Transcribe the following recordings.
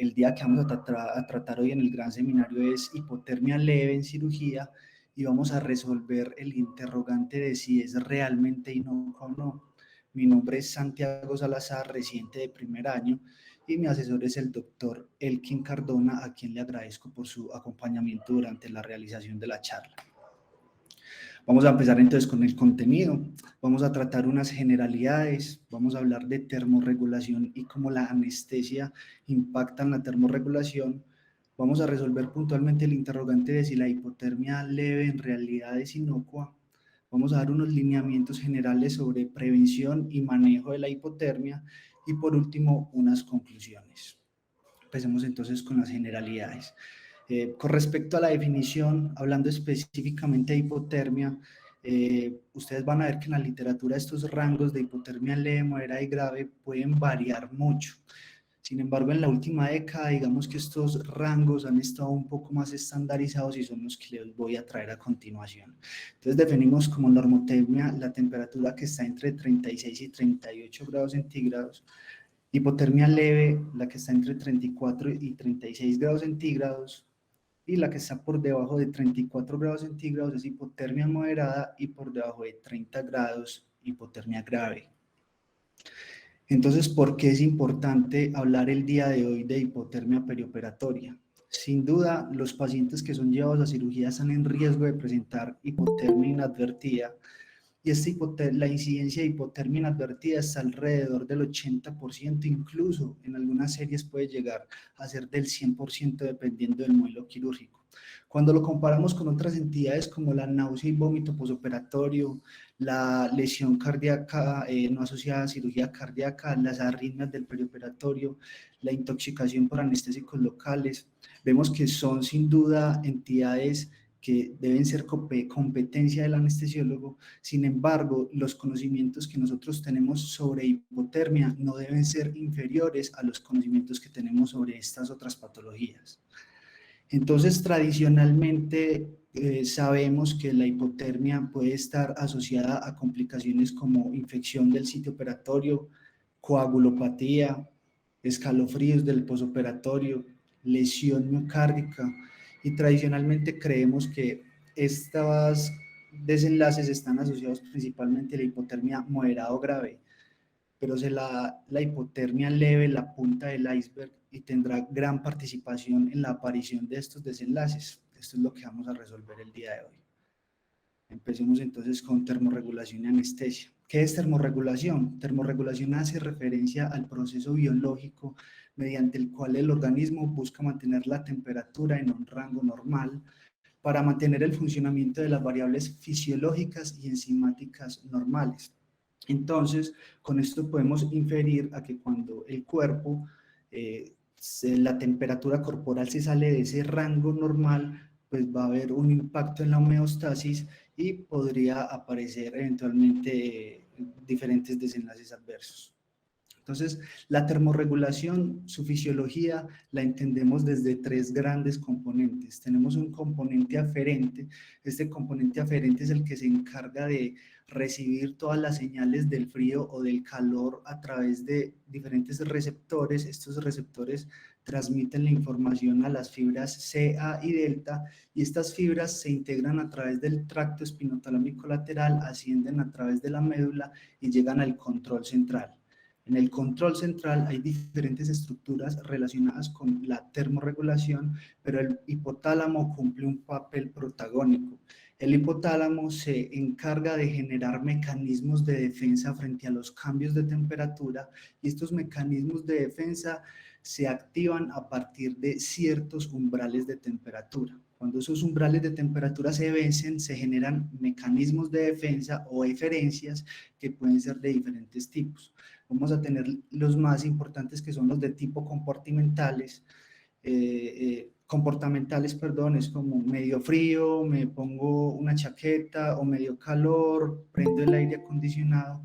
el día que vamos a tratar hoy en el gran seminario es hipotermia leve en cirugía, y vamos a resolver el interrogante de si es realmente inocua o no. Mi nombre es Santiago Salazar, residente de primer año, y mi asesor es el doctor Elkin Cardona, a quien le agradezco por su acompañamiento durante la realización de la charla. Vamos a empezar entonces con el contenido. Vamos a tratar unas generalidades, vamos a hablar de termorregulación y cómo la anestesia impacta en la termorregulación. Vamos a resolver puntualmente el interrogante de si la hipotermia leve en realidad es inocua. Vamos a dar unos lineamientos generales sobre prevención y manejo de la hipotermia y por último unas conclusiones. Empecemos entonces con las generalidades. Con respecto a la definición, hablando específicamente de hipotermia, ustedes van a ver que en la literatura estos rangos de hipotermia leve, moderada y grave pueden variar mucho. Sin embargo, en la última década, digamos que estos rangos han estado un poco más estandarizados y son los que les voy a traer a continuación. Entonces, definimos como normotermia la temperatura que está entre 36 y 38 grados centígrados. Hipotermia leve, la que está entre 34 y 36 grados centígrados, y la que está por debajo de 34 grados centígrados es hipotermia moderada, y por debajo de 30 grados, hipotermia grave. Entonces, ¿por qué es importante hablar el día de hoy de hipotermia perioperatoria? Sin duda, los pacientes que son llevados a cirugía están en riesgo de presentar hipotermia inadvertida, y la incidencia de hipotermia inadvertida está alrededor del 80%, incluso en algunas series puede llegar a ser del 100% dependiendo del modelo quirúrgico. Cuando lo comparamos con otras entidades como la náusea y vómito posoperatorio, la lesión cardíaca no asociada a cirugía cardíaca, las arritmias del perioperatorio, la intoxicación por anestésicos locales, vemos que son sin duda entidades que deben ser competencia del anestesiólogo. Sin embargo, los conocimientos que nosotros tenemos sobre hipotermia no deben ser inferiores a los conocimientos que tenemos sobre estas otras patologías. Entonces, tradicionalmente sabemos que la hipotermia puede estar asociada a complicaciones como infección del sitio operatorio, coagulopatía, escalofríos del posoperatorio, lesión miocárdica, y tradicionalmente creemos que estos desenlaces están asociados principalmente a la hipotermia moderada o grave, pero la hipotermia leve, la punta del iceberg, y tendrá gran participación en la aparición de estos desenlaces. Esto es lo que vamos a resolver el día de hoy. Empecemos entonces con termorregulación y anestesia. ¿Qué es termorregulación? Termorregulación hace referencia al proceso biológico mediante el cual el organismo busca mantener la temperatura en un rango normal para mantener el funcionamiento de las variables fisiológicas y enzimáticas normales. Entonces, con esto podemos inferir a que cuando el cuerpo, la temperatura corporal se sale de ese rango normal, pues va a haber un impacto en la homeostasis y podría aparecer eventualmente diferentes desenlaces adversos. Entonces, la termorregulación, su fisiología, la entendemos desde tres grandes componentes. Tenemos un componente aferente. Este componente aferente es el que se encarga de recibir todas las señales del frío o del calor a través de diferentes receptores. Estos receptores transmiten la información a las fibras C, A y delta, y estas fibras se integran a través del tracto espinotalámico lateral, ascienden a través de la médula y llegan al control central. En el control central hay diferentes estructuras relacionadas con la termorregulación, pero el hipotálamo cumple un papel protagónico. El hipotálamo se encarga de generar mecanismos de defensa frente a los cambios de temperatura, y estos mecanismos de defensa se activan a partir de ciertos umbrales de temperatura. Cuando esos umbrales de temperatura se vencen, se generan mecanismos de defensa o eferencias que pueden ser de diferentes tipos. Vamos a tener los más importantes, que son los de tipo comportamentales, es como medio frío, me pongo una chaqueta, o medio calor, prendo el aire acondicionado,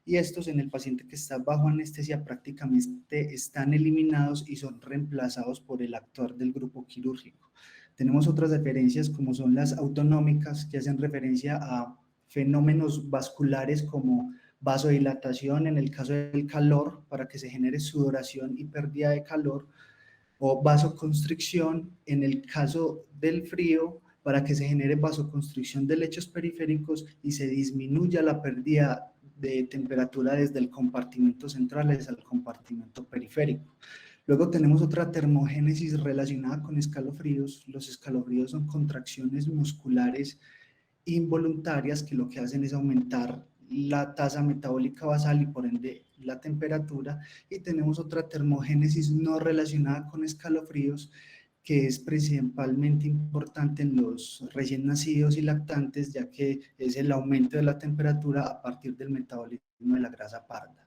y estos en el paciente que está bajo anestesia prácticamente están eliminados y son reemplazados por el actuar del grupo quirúrgico. Tenemos otras referencias como son las autonómicas, que hacen referencia a fenómenos vasculares como vasodilatación en el caso del calor, para que se genere sudoración y pérdida de calor. o vasoconstricción en el caso del frío, para que se genere vasoconstricción de lechos periféricos y se disminuya la pérdida de temperatura desde el compartimento central al compartimento periférico. Luego tenemos otra termogénesis relacionada con escalofríos. Los escalofríos son contracciones musculares involuntarias que lo que hacen es aumentar la tasa metabólica basal y por ende la temperatura. Y tenemos otra termogénesis no relacionada con escalofríos, que es principalmente importante en los recién nacidos y lactantes, ya que es el aumento de la temperatura a partir del metabolismo de la grasa parda.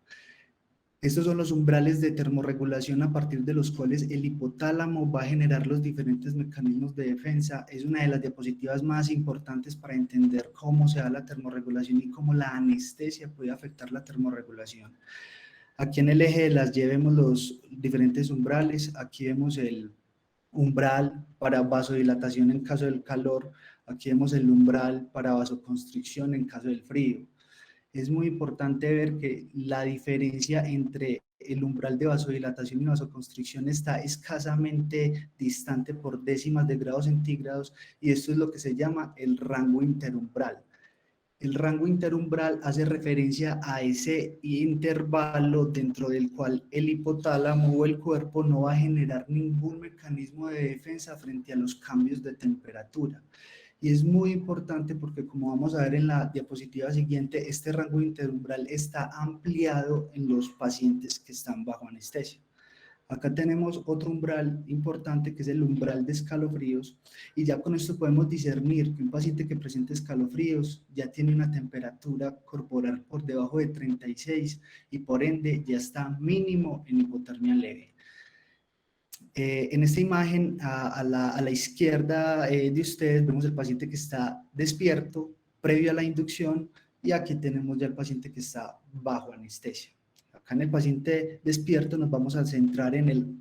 Estos son los umbrales de termorregulación a partir de los cuales el hipotálamo va a generar los diferentes mecanismos de defensa. Es una de las diapositivas más importantes para entender cómo se da la termorregulación y cómo la anestesia puede afectar la termorregulación. Aquí en el eje de las Y vemos los diferentes umbrales. Aquí vemos el umbral para vasodilatación en caso del calor. Aquí vemos el umbral para vasoconstricción en caso del frío. Es muy importante ver que la diferencia entre el umbral de vasodilatación y vasoconstricción está escasamente distante por décimas de grados centígrados, y esto es lo que se llama el rango interumbral. El rango interumbral hace referencia a ese intervalo dentro del cual el hipotálamo o el cuerpo no va a generar ningún mecanismo de defensa frente a los cambios de temperatura. Y es muy importante porque, como vamos a ver en la diapositiva siguiente, este rango interumbral está ampliado en los pacientes que están bajo anestesia. Acá tenemos otro umbral importante, que es el umbral de escalofríos, y ya con esto podemos discernir que un paciente que presenta escalofríos ya tiene una temperatura corporal por debajo de 36 y por ende ya está mínimo en hipotermia leve. En esta imagen a la izquierda de ustedes vemos el paciente que está despierto previo a la inducción, y aquí tenemos ya el paciente que está bajo anestesia. Acá en el paciente despierto nos vamos a centrar en el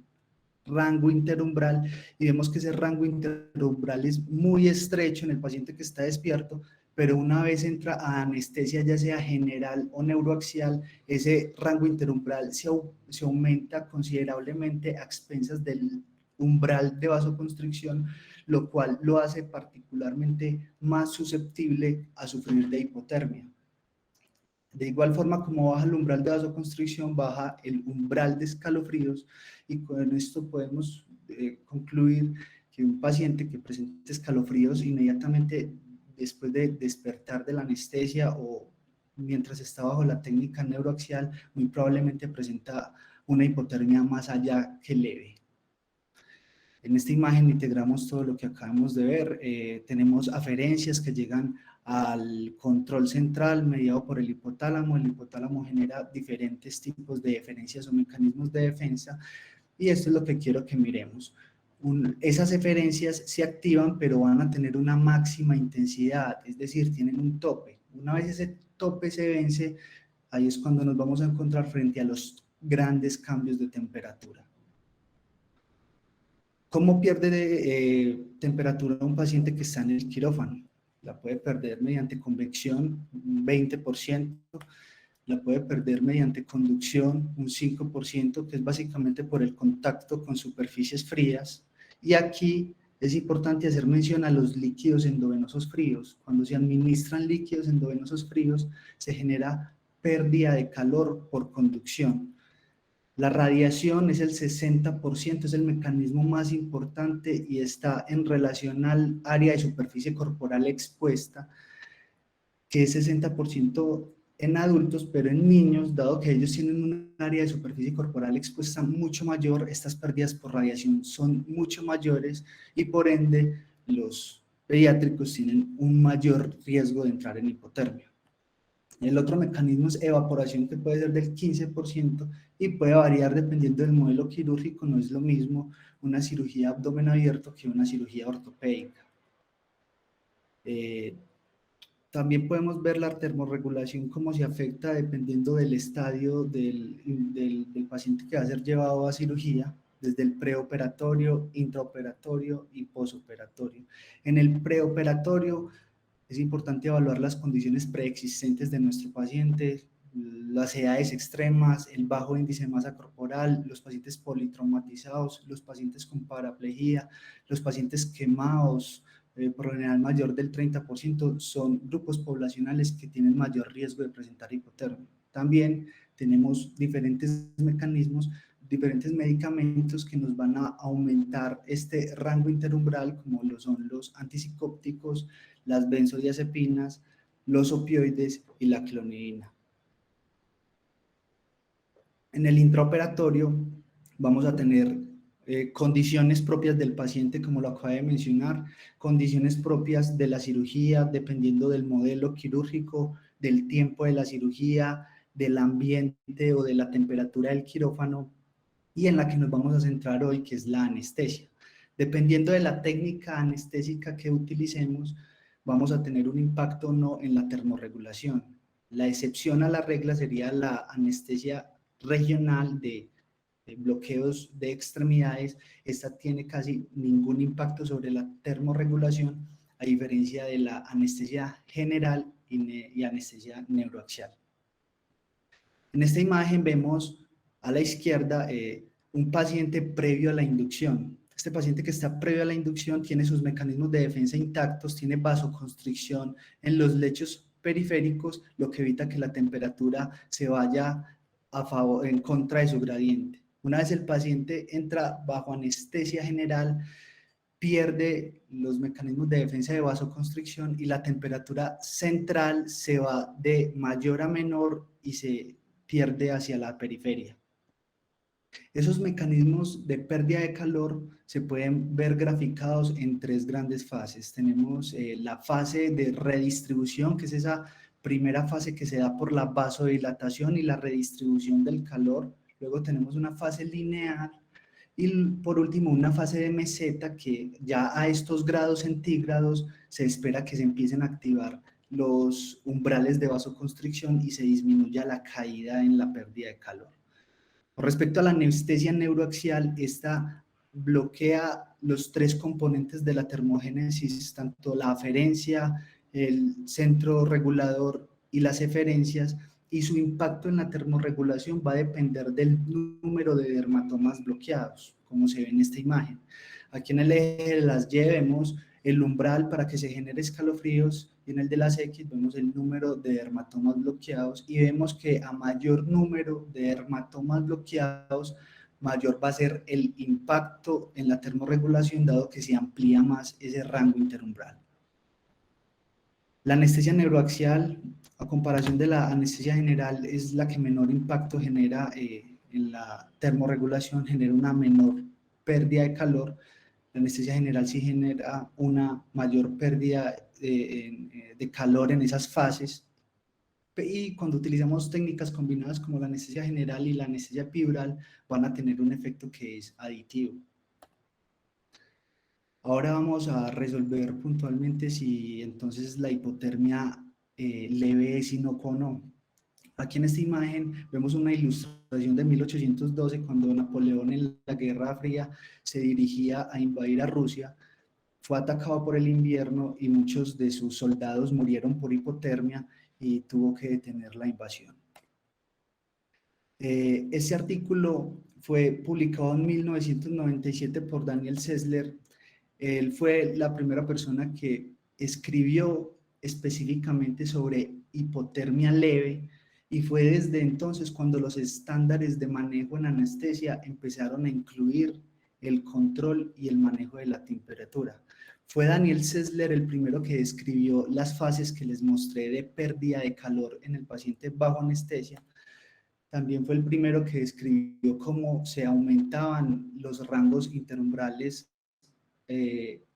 rango interumbral y vemos que ese rango interumbral es muy estrecho en el paciente que está despierto, pero una vez entra a anestesia, ya sea general o neuroaxial, ese rango interumbral se aumenta considerablemente a expensas del umbral de vasoconstricción, lo cual lo hace particularmente más susceptible a sufrir de hipotermia. De igual forma, como baja el umbral de vasoconstricción, baja el umbral de escalofríos, y con esto podemos concluir que un paciente que presente escalofríos inmediatamente después de despertar de la anestesia o mientras está bajo la técnica neuroaxial, muy probablemente presenta una hipotermia más allá que leve. En esta imagen integramos todo lo que acabamos de ver. Tenemos aferencias que llegan al control central mediado por el hipotálamo. El hipotálamo genera diferentes tipos de eferencias o mecanismos de defensa, y esto es lo que quiero que miremos. Esas eferencias se activan, pero van a tener una máxima intensidad, es decir, tienen un tope. Una vez ese tope se vence, ahí es cuando nos vamos a encontrar frente a los grandes cambios de temperatura. ¿Cómo pierde temperatura un paciente que está en el quirófano? La puede perder mediante convección, un 20%, la puede perder mediante conducción, un 5%, que es básicamente por el contacto con superficies frías. Y aquí es importante hacer mención a los líquidos endovenosos fríos. Cuando se administran líquidos endovenosos fríos, se genera pérdida de calor por conducción. La radiación es el 60%, es el mecanismo más importante y está en relación al área de superficie corporal expuesta, que es 60% en adultos, pero en niños, dado que ellos tienen un área de superficie corporal expuesta mucho mayor, estas pérdidas por radiación son mucho mayores y por ende los pediátricos tienen un mayor riesgo de entrar en hipotermia. El otro mecanismo es evaporación, que puede ser del 15% y puede variar dependiendo del modelo quirúrgico. No es lo mismo una cirugía abdomen abierto que una cirugía ortopédica. También podemos ver la termorregulación, cómo se afecta dependiendo del estadio del paciente que va a ser llevado a cirugía, desde el preoperatorio, intraoperatorio y posoperatorio. En el preoperatorio es importante evaluar las condiciones preexistentes de nuestro paciente, las edades extremas, el bajo índice de masa corporal, los pacientes politraumatizados, los pacientes con paraplegia, los pacientes quemados, por lo general mayor del 30%, son grupos poblacionales que tienen mayor riesgo de presentar hipotermia. También tenemos diferentes mecanismos, diferentes medicamentos que nos van a aumentar este rango interumbral, como lo son los antipsicóticos, las benzodiazepinas, los opioides y la clonidina. En el intraoperatorio vamos a tener condiciones propias del paciente, como lo acabo de mencionar, condiciones propias de la cirugía, dependiendo del modelo quirúrgico, del tiempo de la cirugía, del ambiente o de la temperatura del quirófano, y en la que nos vamos a centrar hoy, que es la anestesia. Dependiendo de la técnica anestésica que utilicemos, vamos a tener un impacto o no en la termorregulación. La excepción a la regla sería la anestesia regional de bloqueos de extremidades. Esta tiene casi ningún impacto sobre la termorregulación, a diferencia de la anestesia general y anestesia neuroaxial. En esta imagen vemos a la izquierda un paciente previo a la inducción. Este paciente que está previo a la inducción tiene sus mecanismos de defensa intactos, tiene vasoconstricción en los lechos periféricos, lo que evita que la temperatura se vaya en contra de su gradiente. Una vez el paciente entra bajo anestesia general, pierde los mecanismos de defensa de vasoconstricción y la temperatura central se va de mayor a menor y se pierde hacia la periferia. Esos mecanismos de pérdida de calor se pueden ver graficados en tres grandes fases. Tenemos la fase de redistribución, que es esa primera fase que se da por la vasodilatación y la redistribución del calor. Luego tenemos una fase lineal y por último una fase de meseta, que ya a estos grados centígrados se espera que se empiecen a activar los umbrales de vasoconstricción y se disminuya la caída en la pérdida de calor. Con respecto a la anestesia neuroaxial, esta bloquea los tres componentes de la termogénesis, tanto la aferencia, el centro regulador y las eferencias, y su impacto en la termorregulación va a depender del número de dermatomas bloqueados, como se ve en esta imagen. Aquí en el eje de las Y vemos el umbral para que se genere escalofríos, y en el de las X vemos el número de dermatomas bloqueados, y vemos que a mayor número de dermatomas bloqueados, mayor va a ser el impacto en la termorregulación, dado que se amplía más ese rango interumbral. La anestesia neuroaxial, a comparación de la anestesia general, es la que menor impacto genera en la termorregulación, genera una menor pérdida de calor. La anestesia general sí genera una mayor pérdida de calor en esas fases, y cuando utilizamos técnicas combinadas como la anestesia general y la anestesia epidural, van a tener un efecto que es aditivo. Ahora vamos a resolver puntualmente si entonces la hipotermia leve es inocuo o no. Aquí en esta imagen vemos una ilustración de 1812, cuando Napoleón en la Guerra Fría se dirigía a invadir a Rusia. Fue atacado por el invierno y muchos de sus soldados murieron por hipotermia y tuvo que detener la invasión. Este artículo fue publicado en 1997 por Daniel Sessler. Él fue la primera persona que escribió específicamente sobre hipotermia leve, y fue desde entonces cuando los estándares de manejo en anestesia empezaron a incluir el control y el manejo de la temperatura. Fue Daniel Sessler el primero que describió las fases que les mostré de pérdida de calor en el paciente bajo anestesia. También fue el primero que describió cómo se aumentaban los rangos interumbrales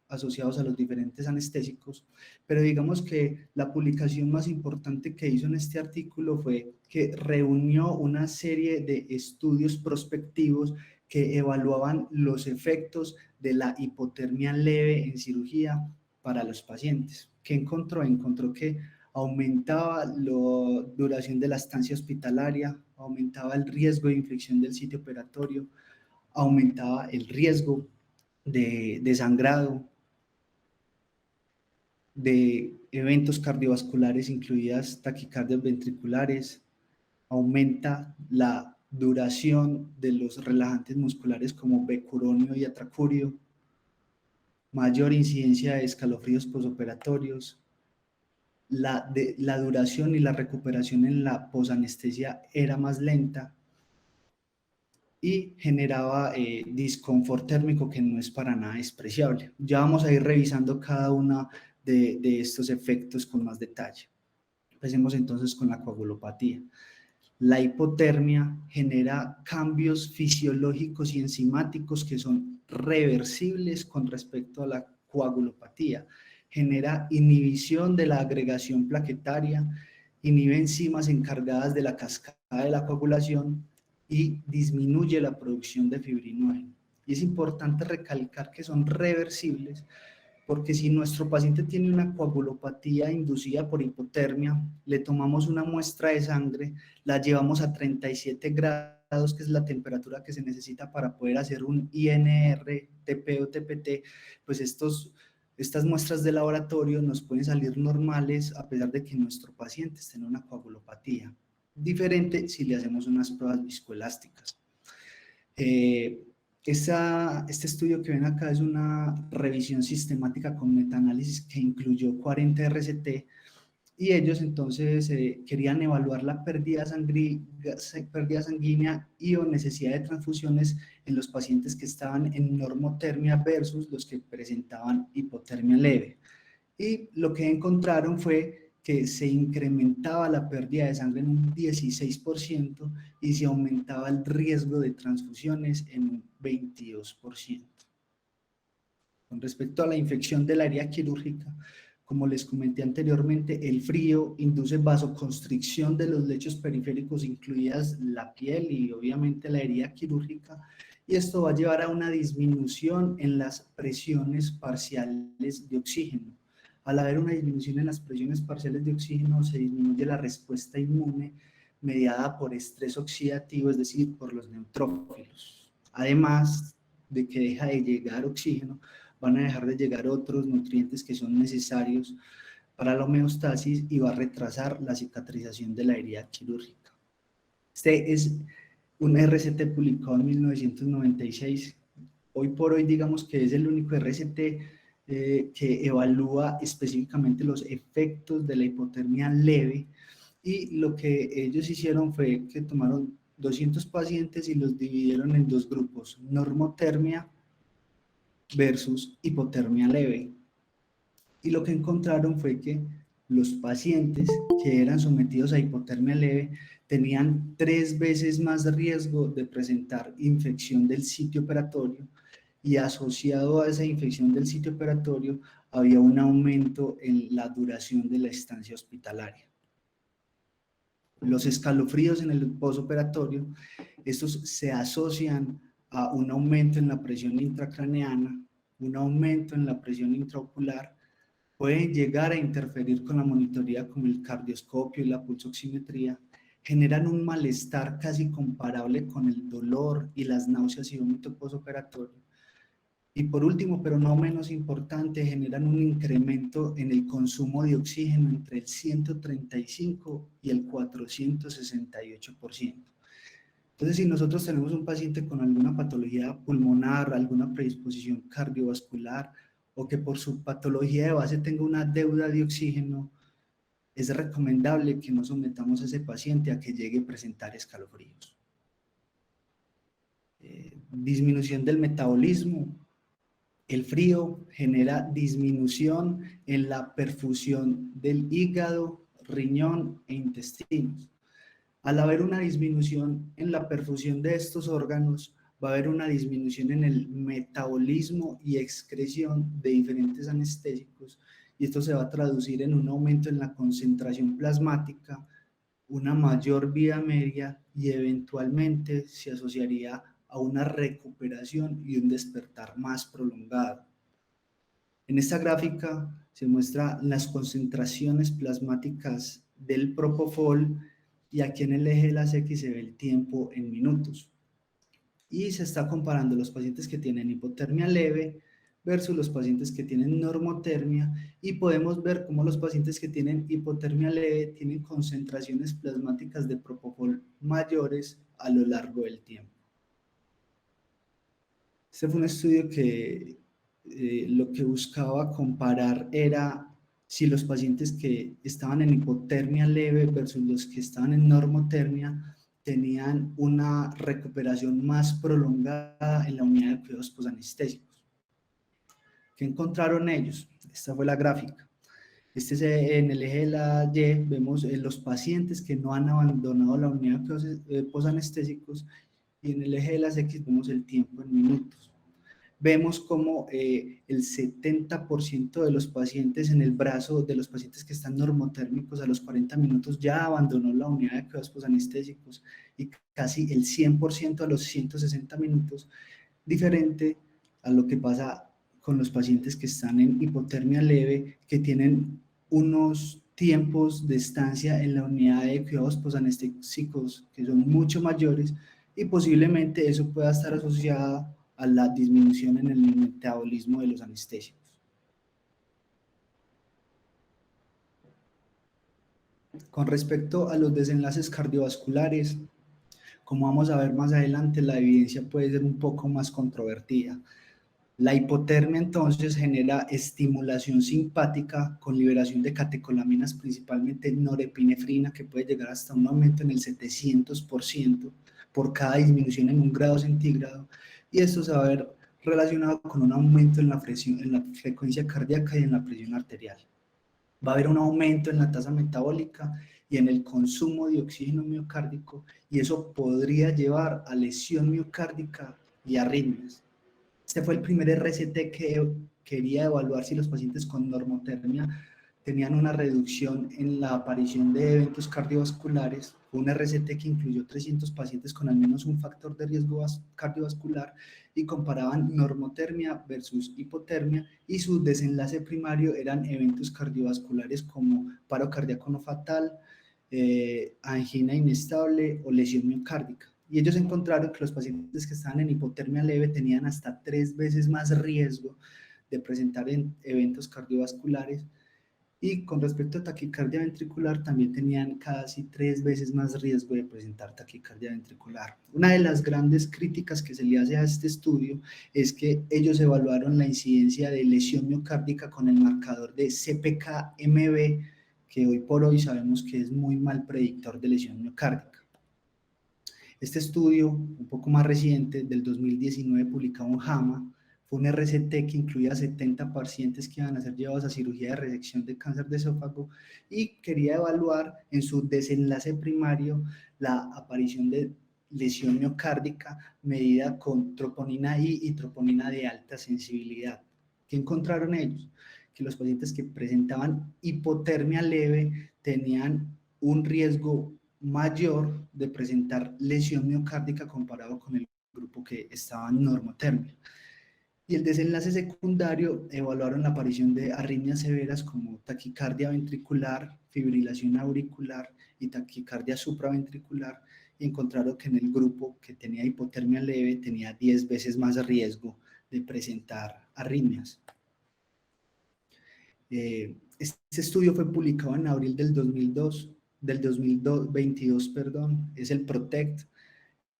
asociados a los diferentes anestésicos, pero digamos que la publicación más importante que hizo en este artículo fue que reunió una serie de estudios prospectivos que evaluaban los efectos de la hipotermia leve en cirugía para los pacientes. ¿Qué encontró? Encontró que aumentaba la duración de la estancia hospitalaria, aumentaba el riesgo de infección del sitio operatorio, aumentaba el riesgo de sangrado, de eventos cardiovasculares, incluidas taquicardias ventriculares, aumenta la duración de los relajantes musculares como becuronio y atracurio, mayor incidencia de escalofríos posoperatorios, la duración y la recuperación en la posanestesia era más lenta y generaba disconfort térmico que no es para nada despreciable. Ya vamos a ir revisando cada uno de estos efectos con más detalle. Empecemos entonces con la coagulopatía. La hipotermia genera cambios fisiológicos y enzimáticos que son reversibles con respecto a la coagulopatía. Genera inhibición de la agregación plaquetaria, inhibe enzimas encargadas de la cascada de la coagulación y disminuye la producción de fibrinógeno. Y es importante recalcar que son reversibles porque si nuestro paciente tiene una coagulopatía inducida por hipotermia, le tomamos una muestra de sangre, la llevamos a 37 grados, que es la temperatura que se necesita para poder hacer un INR, TP o TPT, pues estas muestras de laboratorio nos pueden salir normales a pesar de que nuestro paciente esté en una coagulopatía. Diferente si le hacemos unas pruebas viscoelásticas. Este estudio que ven acá es una revisión sistemática con metaanálisis que incluyó 40 RCT y ellos entonces querían evaluar la pérdida sanguínea y o necesidad de transfusiones en los pacientes que estaban en normotermia versus los que presentaban hipotermia leve. Y lo que encontraron fue que se incrementaba la pérdida de sangre en un 16% y se aumentaba el riesgo de transfusiones en un 22%. Con respecto a la infección de la herida quirúrgica, como les comenté anteriormente, el frío induce vasoconstricción de los lechos periféricos, incluidas la piel y obviamente la herida quirúrgica, y esto va a llevar a una disminución en las presiones parciales de oxígeno. Al haber una disminución en las presiones parciales de oxígeno, se disminuye la respuesta inmune mediada por estrés oxidativo, es decir, por los neutrófilos. Además de que deja de llegar oxígeno, van a dejar de llegar otros nutrientes que son necesarios para la homeostasis y va a retrasar la cicatrización de la herida quirúrgica. Este es un RCT publicado en 1996. Hoy por hoy digamos que es el único RCT que evalúa específicamente los efectos de la hipotermia leve, y lo que ellos hicieron fue que tomaron 200 pacientes y los dividieron en dos grupos, normotermia versus hipotermia leve. Y lo que encontraron fue que los pacientes que eran sometidos a hipotermia leve tenían 3 veces más riesgo de presentar infección del sitio operatorio, y asociado a esa infección del sitio operatorio había un aumento en la duración de la estancia hospitalaria. Los escalofríos en el posoperatorio, estos se asocian a un aumento en la presión intracraneana, un aumento en la presión intraocular, pueden llegar a interferir con la monitoría como el cardioscopio y la pulsoximetría, generan un malestar casi comparable con el dolor y las náuseas y vómito posoperatorio. Y por último, pero no menos importante, generan un incremento en el consumo de oxígeno entre el 135 y el 468%. Entonces, si nosotros tenemos un paciente con alguna patología pulmonar, alguna predisposición cardiovascular, o que por su patología de base tenga una deuda de oxígeno, es recomendable que no sometamos a ese paciente a que llegue a presentar escalofríos. Disminución del metabolismo. El frío genera disminución en la perfusión del hígado, riñón e intestinos. Al haber una disminución en la perfusión de estos órganos, va a haber una disminución en el metabolismo y excreción de diferentes anestésicos, y esto se va a traducir en un aumento en la concentración plasmática, una mayor vida media y eventualmente se asociaría a una recuperación y un despertar más prolongado. En esta gráfica se muestran las concentraciones plasmáticas del propofol, y aquí en el eje de las X se ve el tiempo en minutos. Y se está comparando los pacientes que tienen hipotermia leve versus los pacientes que tienen normotermia, y podemos ver cómo los pacientes que tienen hipotermia leve tienen concentraciones plasmáticas de propofol mayores a lo largo del tiempo. Este fue un estudio que lo que buscaba comparar era si los pacientes que estaban en hipotermia leve versus los que estaban en normotermia tenían una recuperación más prolongada en la unidad de cuidados posanestésicos. ¿Qué encontraron ellos? Esta fue la gráfica. En el eje de la Y vemos los pacientes que no han abandonado la unidad de cuidados posanestésicos, y en el eje de las X vemos el tiempo en minutos. Vemos como el 70% de los pacientes en el brazo de los pacientes que están normotérmicos a los 40 minutos ya abandonó la unidad de cuidados posanestésicos, y casi el 100% a los 160 minutos, diferente a lo que pasa con los pacientes que están en hipotermia leve, que tienen unos tiempos de estancia en la unidad de cuidados posanestésicos que son mucho mayores, y posiblemente eso pueda estar asociado a la disminución en el metabolismo de los anestésicos. Con respecto a los desenlaces cardiovasculares, como vamos a ver más adelante, la evidencia puede ser un poco más controvertida. La hipotermia entonces genera estimulación simpática con liberación de catecolaminas, principalmente norepinefrina, que puede llegar hasta un aumento en el 700% por cada disminución en 1 grado centígrado, y esto se va a ver relacionado con un aumento en la frecuencia cardíaca y en la presión arterial. Va a haber un aumento en la tasa metabólica y en el consumo de oxígeno miocárdico, y eso podría llevar a lesión miocárdica y arritmias. Este fue el primer RCT que quería evaluar si los pacientes con normotermia tenían una reducción en la aparición de eventos cardiovasculares. Fue un RCT que incluyó 300 pacientes con al menos un factor de riesgo cardiovascular, y comparaban normotermia versus hipotermia, y su desenlace primario eran eventos cardiovasculares como paro cardíaco no fatal, angina inestable o lesión miocárdica. Y ellos encontraron que los pacientes que estaban en hipotermia leve tenían hasta 3 veces más riesgo de presentar eventos cardiovasculares, y con respecto a taquicardia ventricular también tenían casi 3 veces más riesgo de presentar taquicardia ventricular. Una de las grandes críticas que se le hace a este estudio es que ellos evaluaron la incidencia de lesión miocárdica con el marcador de CPK-MB, que hoy por hoy sabemos que es muy mal predictor de lesión miocárdica. Este estudio, un poco más reciente, del 2019, publicado en JAMA, fue un RCT que incluía 70 pacientes que iban a ser llevados a cirugía de resección de cáncer de esófago, y quería evaluar en su desenlace primario la aparición de lesión miocárdica medida con troponina I y troponina de alta sensibilidad. ¿Qué encontraron ellos? Que los pacientes que presentaban hipotermia leve tenían un riesgo mayor de presentar lesión miocárdica comparado con el grupo que estaba en normotermia. Y el desenlace secundario evaluaron la aparición de arritmias severas como taquicardia ventricular, fibrilación auricular y taquicardia supraventricular, y encontraron que en el grupo que tenía hipotermia leve tenía 10 veces más riesgo de presentar arritmias. Este estudio fue publicado en abril del 2022, es el PROTECT,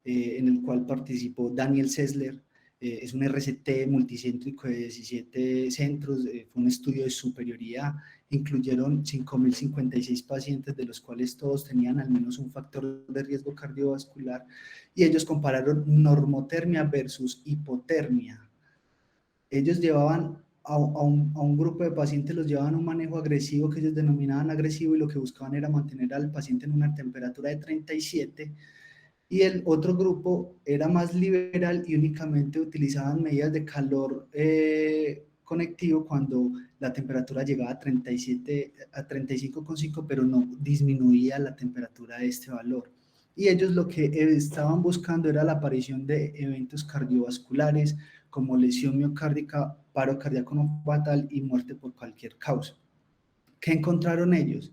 en el cual participó Daniel Sessler. Es un RCT multicéntrico de 17 centros, fue un estudio de superioridad, incluyeron 5.056 pacientes, de los cuales todos tenían al menos un factor de riesgo cardiovascular, y ellos compararon normotermia versus hipotermia. Ellos llevaban a un grupo de pacientes, los llevaban a un manejo agresivo que ellos denominaban agresivo, y lo que buscaban era mantener al paciente en una temperatura de 37, y el otro grupo era más liberal y únicamente utilizaban medidas de calor conectivo cuando la temperatura llegaba a 37, a 35,5, pero no disminuía la temperatura de este valor. Y ellos lo que estaban buscando era la aparición de eventos cardiovasculares como lesión miocárdica, paro cardíaco no fatal y muerte por cualquier causa. ¿Qué encontraron ellos?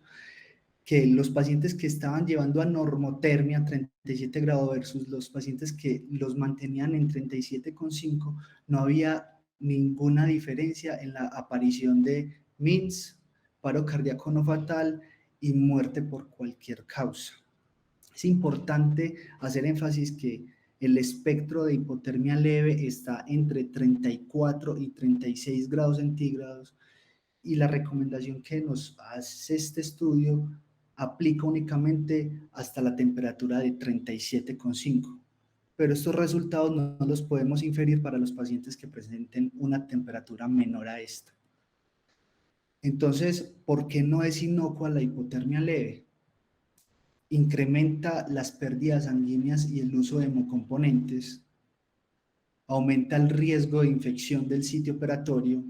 Que los pacientes que estaban llevando a normotermia 37 grados versus los pacientes que los mantenían en 37,5, no había ninguna diferencia en la aparición de MINS, paro cardíaco no fatal y muerte por cualquier causa. Es importante hacer énfasis que el espectro de hipotermia leve está entre 34 y 36 grados centígrados y la recomendación que nos hace este estudio aplica únicamente hasta la temperatura de 37,5. Pero estos resultados no los podemos inferir para los pacientes que presenten una temperatura menor a esta. Entonces, ¿por qué no es inocua la hipotermia leve? Incrementa las pérdidas sanguíneas y el uso de hemocomponentes, aumenta el riesgo de infección del sitio operatorio,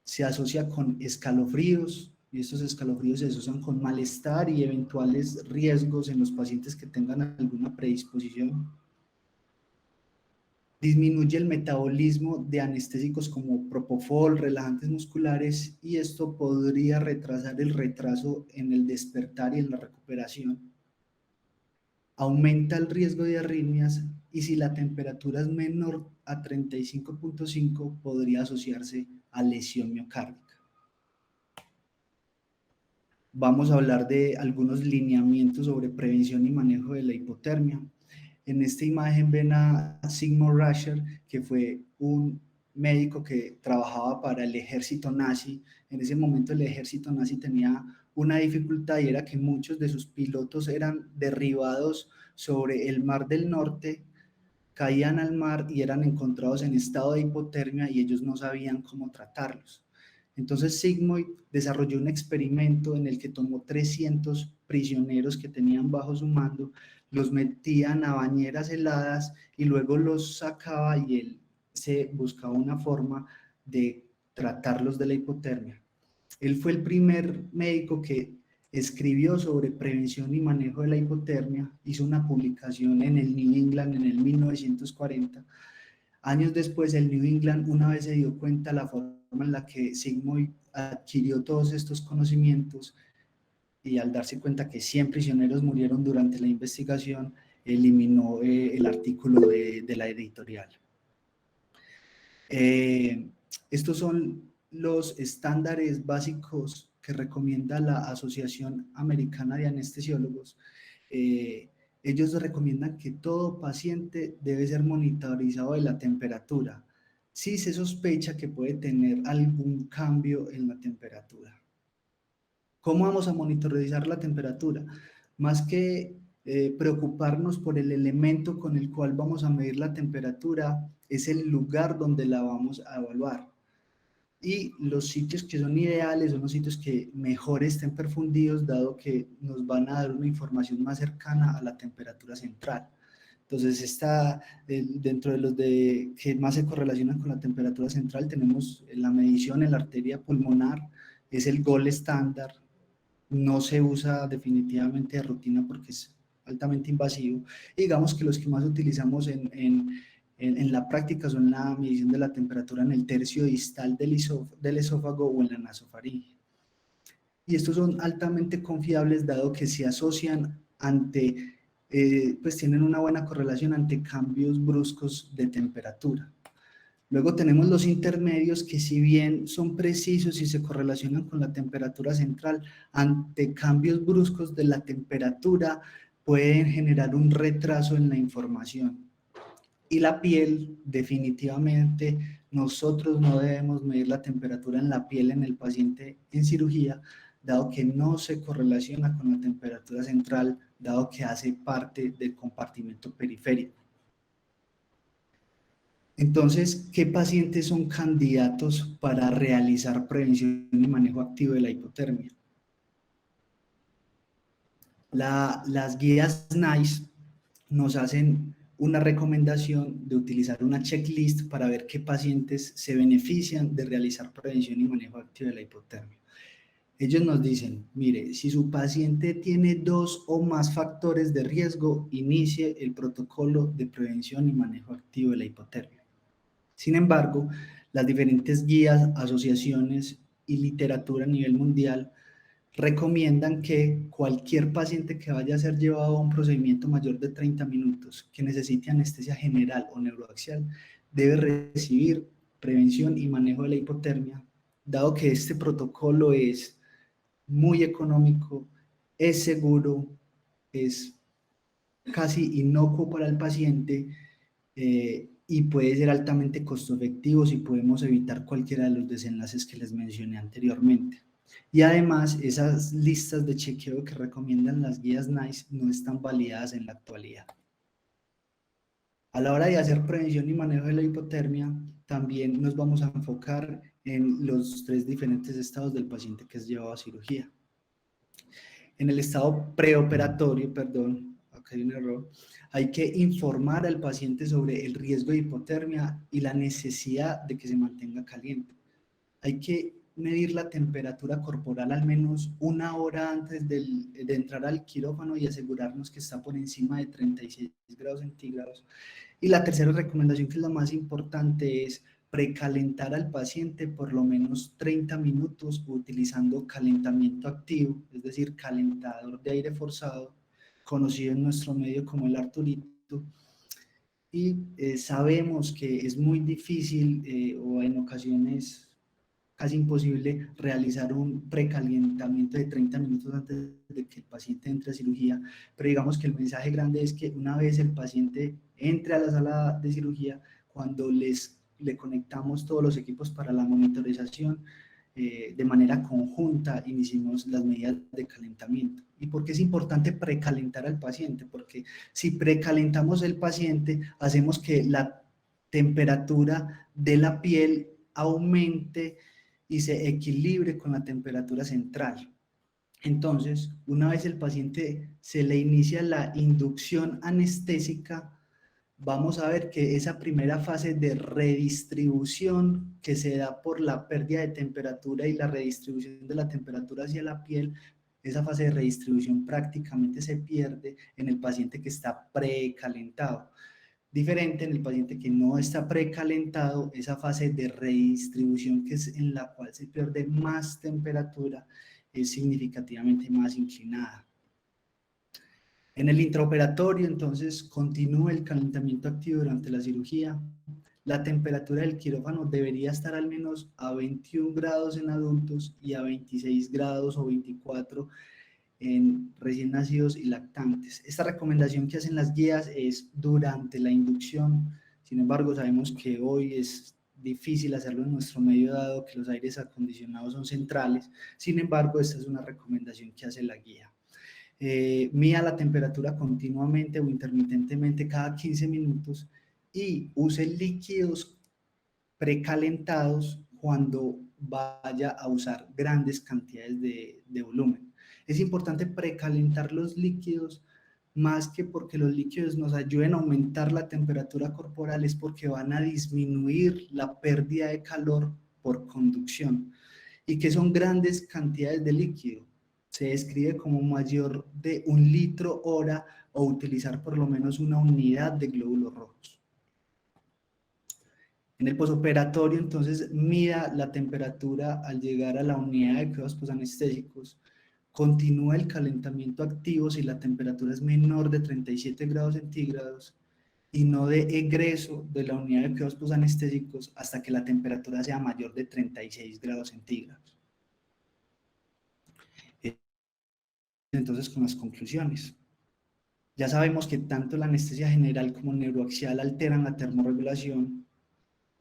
se asocia con escalofríos, y estos escalofríos se asocian con malestar y eventuales riesgos en los pacientes que tengan alguna predisposición. Disminuye el metabolismo de anestésicos como propofol, relajantes musculares, y esto podría retrasar el retraso en el despertar y en la recuperación. Aumenta el riesgo de arritmias y si la temperatura es menor a 35,5 podría asociarse a lesión miocárdica. Vamos a hablar de algunos lineamientos sobre prevención y manejo de la hipotermia. En esta imagen ven a Sigmund Rascher, que fue un médico que trabajaba para el ejército nazi. En ese momento el ejército nazi tenía una dificultad y era que muchos de sus pilotos eran derribados sobre el Mar del Norte, caían al mar y eran encontrados en estado de hipotermia y ellos no sabían cómo tratarlos. Entonces Sigmund desarrolló un experimento en el que tomó 300 prisioneros que tenían bajo su mando, los metían a bañeras heladas y luego los sacaba y él se buscaba una forma de tratarlos de la hipotermia. Él fue el primer médico que escribió sobre prevención y manejo de la hipotermia, hizo una publicación en el New England en el 1940. Años después, el New England una vez se dio cuenta de la forma en la que Sigmund adquirió todos estos conocimientos y al darse cuenta que 100 prisioneros murieron durante la investigación, eliminó el artículo de la editorial. Estos son los estándares básicos que recomienda la Asociación Americana de Anestesiólogos. Ellos recomiendan que todo paciente debe ser monitorizado de la temperatura si se sospecha que puede tener algún cambio en la temperatura. ¿Cómo vamos a monitorizar la temperatura? Más que preocuparnos por el elemento con el cual vamos a medir la temperatura, es el lugar donde la vamos a evaluar. Y los sitios que son ideales son los sitios que mejor estén perfundidos, dado que nos van a dar una información más cercana a la temperatura central. Entonces, dentro de los que más se correlacionan con la temperatura central, tenemos la medición en la arteria pulmonar, es el gold estándar, no se usa definitivamente de rutina porque es altamente invasivo. Y digamos que los que más utilizamos en la práctica son la medición de la temperatura en el tercio distal del esófago o en la nasofaringe. Y estos son altamente confiables dado que se asocian pues tienen una buena correlación ante cambios bruscos de temperatura. Luego tenemos los intermedios que si bien son precisos y se correlacionan con la temperatura central, ante cambios bruscos de la temperatura pueden generar un retraso en la información. Y la piel, definitivamente, nosotros no debemos medir la temperatura en la piel en el paciente en cirugía, dado que no se correlaciona con la temperatura central, dado que hace parte del compartimento periférico. Entonces, ¿qué pacientes son candidatos para realizar prevención y manejo activo de la hipotermia? Las guías NICE nos hacen una recomendación de utilizar una checklist para ver qué pacientes se benefician de realizar prevención y manejo activo de la hipotermia. Ellos nos dicen, mire, si su paciente tiene 2 o más factores de riesgo, inicie el protocolo de prevención y manejo activo de la hipotermia. Sin embargo, las diferentes guías, asociaciones y literatura a nivel mundial recomiendan que cualquier paciente que vaya a ser llevado a un procedimiento mayor de 30 minutos, que necesite anestesia general o neuroaxial, debe recibir prevención y manejo de la hipotermia, dado que este protocolo es muy económico, es seguro, es casi inocuo para el paciente y puede ser altamente costo efectivo si podemos evitar cualquiera de los desenlaces que les mencioné anteriormente. Y además, esas listas de chequeo que recomiendan las guías NICE no están validadas en la actualidad. A la hora de hacer prevención y manejo de la hipotermia, también nos vamos a enfocar en los 3 diferentes estados del paciente que es llevado a cirugía. En el estado preoperatorio, perdón, acá hay un error, hay que informar al paciente sobre el riesgo de hipotermia y la necesidad de que se mantenga caliente. Hay que medir la temperatura corporal al menos 1 hora antes de entrar al quirófano y asegurarnos que está por encima de 36 grados centígrados. Y la tercera recomendación, que es la más importante, es precalentar al paciente por lo menos 30 minutos utilizando calentamiento activo, es decir, calentador de aire forzado, conocido en nuestro medio como el Arturito. Y sabemos que es muy difícil o en ocasiones casi imposible realizar un precalentamiento de 30 minutos antes de que el paciente entre a cirugía, pero digamos que el mensaje grande es que una vez el paciente entre a la sala de cirugía, cuando le conectamos todos los equipos para la monitorización, de manera conjunta iniciamos las medidas de calentamiento. ¿Y por qué es importante precalentar al paciente? Porque si precalentamos el paciente, hacemos que la temperatura de la piel aumente y se equilibre con la temperatura central. Entonces, una vez el paciente se le inicia la inducción anestésica, vamos a ver que esa primera fase de redistribución que se da por la pérdida de temperatura y la redistribución de la temperatura hacia la piel, esa fase de redistribución prácticamente se pierde en el paciente que está precalentado. Diferente en el paciente que no está precalentado, esa fase de redistribución, que es en la cual se pierde más temperatura, es significativamente más inclinada. En el intraoperatorio, entonces, continúa el calentamiento activo durante la cirugía. La temperatura del quirófano debería estar al menos a 21 grados en adultos y a 26 grados o 24 en recién nacidos y lactantes. Esta recomendación que hacen las guías es durante la inducción. Sin embargo, sabemos que hoy es difícil hacerlo en nuestro medio, dado que los aires acondicionados son centrales. Sin embargo, esta es una recomendación que hace la guía. Mida la temperatura continuamente o intermitentemente cada 15 minutos y use líquidos precalentados cuando vaya a usar grandes cantidades de volumen. Es importante precalentar los líquidos, más que porque los líquidos nos ayuden a aumentar la temperatura corporal, es porque van a disminuir la pérdida de calor por conducción. ¿Y qué son grandes cantidades de líquido? Se describe como mayor de 1 litro hora o utilizar por lo menos una unidad de glóbulos rojos. En el posoperatorio, entonces, mida la temperatura al llegar a la unidad de cuidados posanestésicos. Continúa el calentamiento activo si la temperatura es menor de 37 grados centígrados y no de egreso de la unidad de cuidados posanestésicos hasta que la temperatura sea mayor de 36 grados centígrados. Entonces, con las conclusiones. Ya sabemos que tanto la anestesia general como neuroaxial alteran la termorregulación.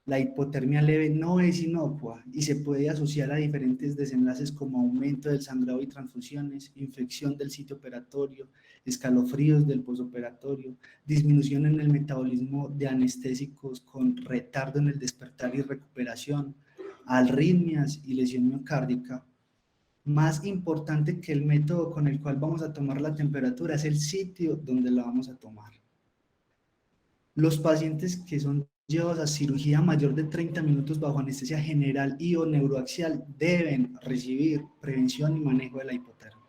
La hipotermia leve no es inocua y se puede asociar a diferentes desenlaces como aumento del sangrado y transfusiones, infección del sitio operatorio, escalofríos del posoperatorio, disminución en el metabolismo de anestésicos con retardo en el despertar y recuperación, arritmias y lesión miocárdica. Más importante que el método con el cual vamos a tomar la temperatura es el sitio donde la vamos a tomar. Los pacientes que son llevados a cirugía mayor de 30 minutos bajo anestesia general y o neuroaxial deben recibir prevención y manejo de la hipotermia.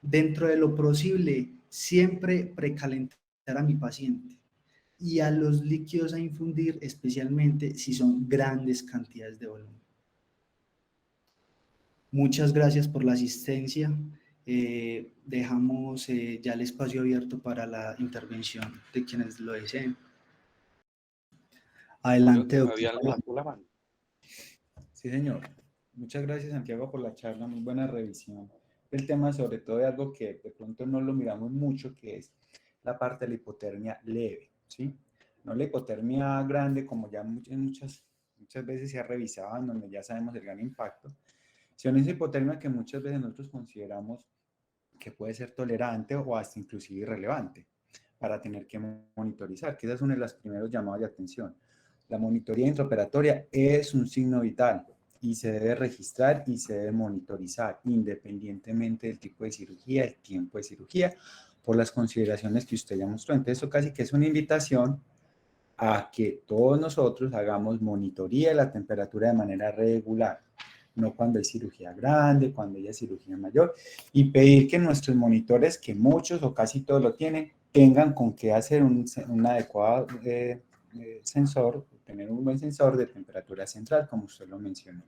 Dentro de lo posible, siempre precalentar a mi paciente y a los líquidos a infundir, especialmente si son grandes cantidades de volumen. Muchas gracias por la asistencia. Dejamos ya el espacio abierto para la intervención de quienes lo deseen. Adelante, Había doctor. levantado la mano. Sí, señor. Muchas gracias, Santiago, por la charla, muy buena revisión. El tema, sobre todo, de algo que de pronto no lo miramos mucho, que es la parte de la hipotermia leve, ¿sí? No la hipotermia grande, como ya muchas veces se ha revisado, en donde ya sabemos el gran impacto, sino esa hipotermia que muchas veces nosotros consideramos que puede ser tolerante o hasta inclusive irrelevante para tener que monitorizar, que esa es uno de los primeros llamados de atención. La monitoría intraoperatoria es un signo vital y se debe registrar y se debe monitorizar independientemente del tipo de cirugía, el tiempo de cirugía, por las consideraciones que usted ya mostró. Entonces, eso casi que es una invitación a que todos nosotros hagamos monitoría de la temperatura de manera regular, no cuando hay cirugía grande, cuando haya cirugía mayor, y pedir que nuestros monitores, que muchos o casi todos lo tienen, tengan con qué hacer un adecuado sensor, tener un buen sensor de temperatura central, como usted lo mencionó.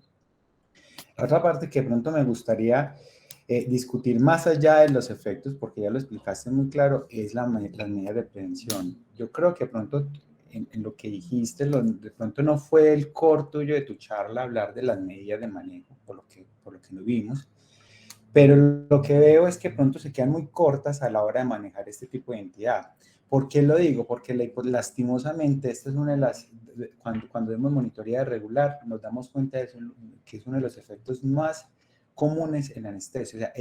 La otra parte que de pronto me gustaría discutir más allá de los efectos, porque ya lo explicaste muy claro, es las medidas de prevención. Yo creo que de pronto en lo que dijiste, de pronto no fue el core tuyo de tu charla hablar de las medidas de manejo, por lo que lo vimos, pero lo que veo es que pronto se quedan muy cortas a la hora de manejar este tipo de entidad. ¿Por qué lo digo? Porque lastimosamente, esta es una de las, cuando vemos monitoría regular, nos damos cuenta de eso, que es uno de los efectos más comunes en la anestesia. O sea,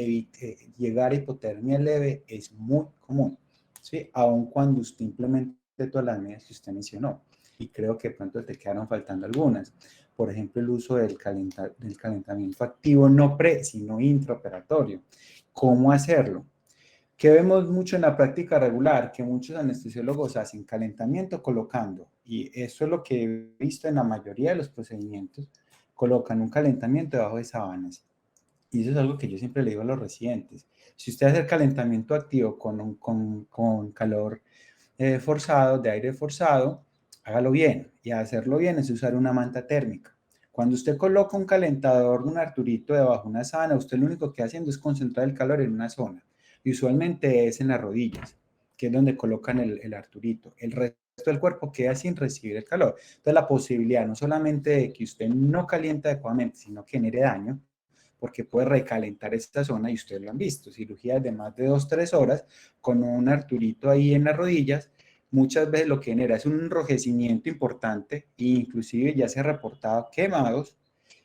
llegar a hipotermia leve es muy común, ¿sí? Aun cuando usted implemente todas las medidas que usted mencionó. Y creo que pronto te quedaron faltando algunas. Por ejemplo, el uso del calentamiento activo, no sino intraoperatorio. ¿Cómo hacerlo? Que vemos mucho en la práctica regular, que muchos anestesiólogos hacen calentamiento colocando, y eso es lo que he visto en la mayoría de los procedimientos, colocan un calentamiento debajo de sábanas. Y eso es algo que yo siempre le digo a los residentes. Si usted hace el calentamiento activo con calor forzado, de aire forzado, hágalo bien. Y hacerlo bien es usar una manta térmica. Cuando usted coloca un calentador de un Arturito debajo de una sábana, usted lo único que está haciendo es concentrar el calor en una zona. Y usualmente es en las rodillas, que es donde colocan el Arturito. El resto del cuerpo queda sin recibir el calor. Entonces, la posibilidad no solamente de que usted no caliente adecuadamente, sino que genere daño, porque puede recalentar esta zona y ustedes lo han visto, cirugías de más de 2-3 horas con un Arturito ahí en las rodillas, muchas veces lo que genera es un enrojecimiento importante e inclusive ya se ha reportado quemados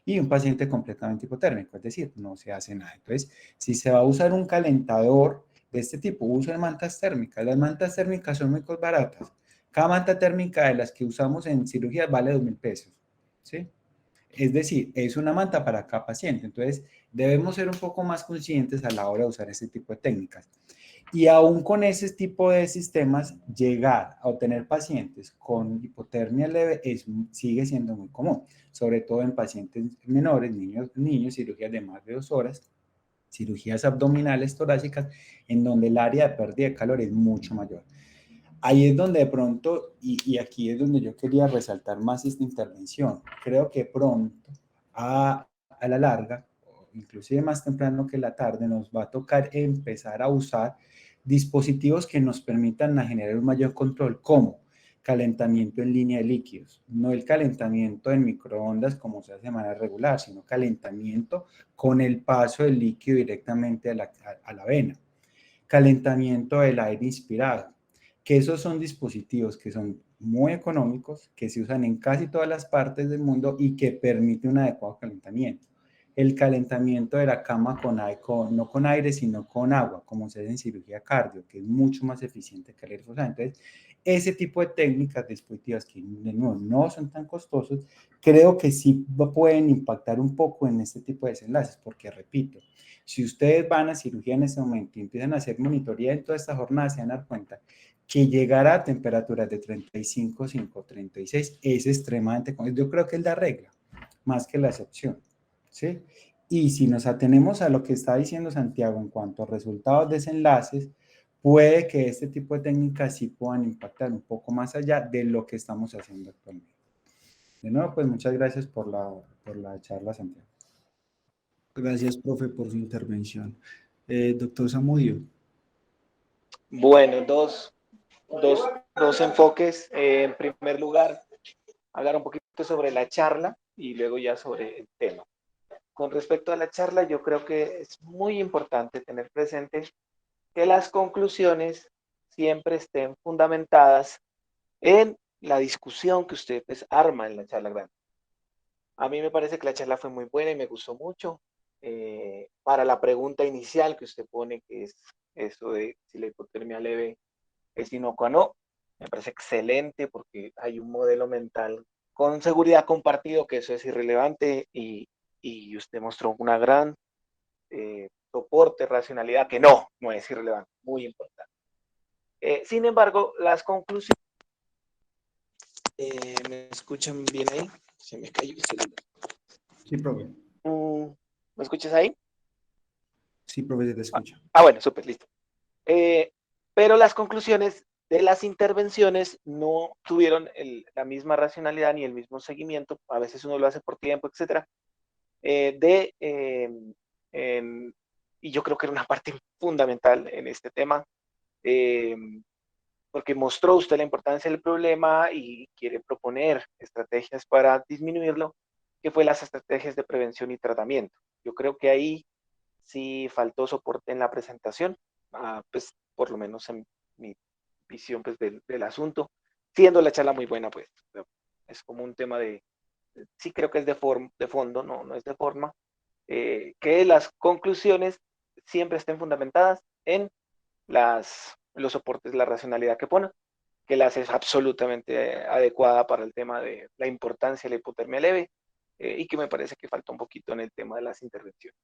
y un paciente completamente hipotérmico, es decir, no se hace nada. Entonces, si se va a usar un calentador de este tipo, uso de mantas térmicas. Las mantas térmicas son muy baratas. Cada manta térmica de las que usamos en cirugías vale 2.000 pesos, ¿sí? Es decir, es una manta para cada paciente. Entonces, debemos ser un poco más conscientes a la hora de usar este tipo de técnicas. Y aún con ese tipo de sistemas, llegar a obtener pacientes con hipotermia leve sigue siendo muy común, sobre todo en pacientes menores, niños, cirugías de más de 2 horas, cirugías abdominales torácicas, en donde el área de pérdida de calor es mucho mayor. Ahí es donde de pronto, y aquí es donde yo quería resaltar más esta intervención, creo que pronto, a la larga, inclusive más temprano que la tarde, nos va a tocar empezar a usar dispositivos que nos permitan generar un mayor control, como calentamiento en línea de líquidos, no el calentamiento en microondas como se hace de manera regular, sino calentamiento con el paso del líquido directamente a la vena, calentamiento del aire inspirado, que esos son dispositivos que son muy económicos, que se usan en casi todas las partes del mundo y que permiten un adecuado calentamiento. El calentamiento de la cama no con aire, sino con agua, como se hace en cirugía cardio, que es mucho más eficiente que el aire forzado. Entonces, ese tipo de técnicas, dispositivas que de nuevo no son tan costosos, creo que sí pueden impactar un poco en este tipo de desenlaces, porque repito, si ustedes van a cirugía en ese momento y empiezan a hacer monitoría en toda esta jornada, se van a dar cuenta que llegar a temperaturas de 35,5, 36 es extremadamente, yo creo que es la regla, más que la excepción, ¿sí? Y si nos atenemos a lo que está diciendo Santiago en cuanto a resultados de desenlaces, puede que este tipo de técnicas sí puedan impactar un poco más allá de lo que estamos haciendo actualmente. De nuevo, pues muchas gracias por la charla, Santiago. Gracias, profe, por su intervención. Doctor Zamudio. Bueno, dos enfoques. En primer lugar, hablar un poquito sobre la charla y luego ya sobre el tema. Con respecto a la charla, yo creo que es muy importante tener presente que las conclusiones siempre estén fundamentadas en la discusión que usted pues, arma en la charla grande. A mí me parece que la charla fue muy buena y me gustó mucho. Para la pregunta inicial que usted pone, que es eso de si la hipotermia leve es inocua o no, me parece excelente porque hay un modelo mental con seguridad compartido que eso es irrelevante y usted mostró una gran soporte, racionalidad, que no es irrelevante, muy importante. Sin embargo, las conclusiones... ¿Me escuchan bien ahí? Se me cayó el celular. Sí, profe. ¿Me escuchas ahí? Sí, profe, se te escucha. Bueno, súper, listo. Pero las conclusiones de las intervenciones no tuvieron la misma racionalidad ni el mismo seguimiento, a veces uno lo hace por tiempo, etcétera, y yo creo que era una parte fundamental en este tema, porque mostró usted la importancia del problema y quiere proponer estrategias para disminuirlo, que fue las estrategias de prevención y tratamiento. Yo creo que ahí sí faltó soporte en la presentación, pues por lo menos en mi visión pues, del asunto, siendo la charla muy buena, pues es como un tema sí creo que es de fondo, no es de forma, que las conclusiones siempre estén fundamentadas en los soportes, la racionalidad que pone, que la hace absolutamente adecuada para el tema de la importancia de la hipotermia leve, y que me parece que falta un poquito en el tema de las intervenciones.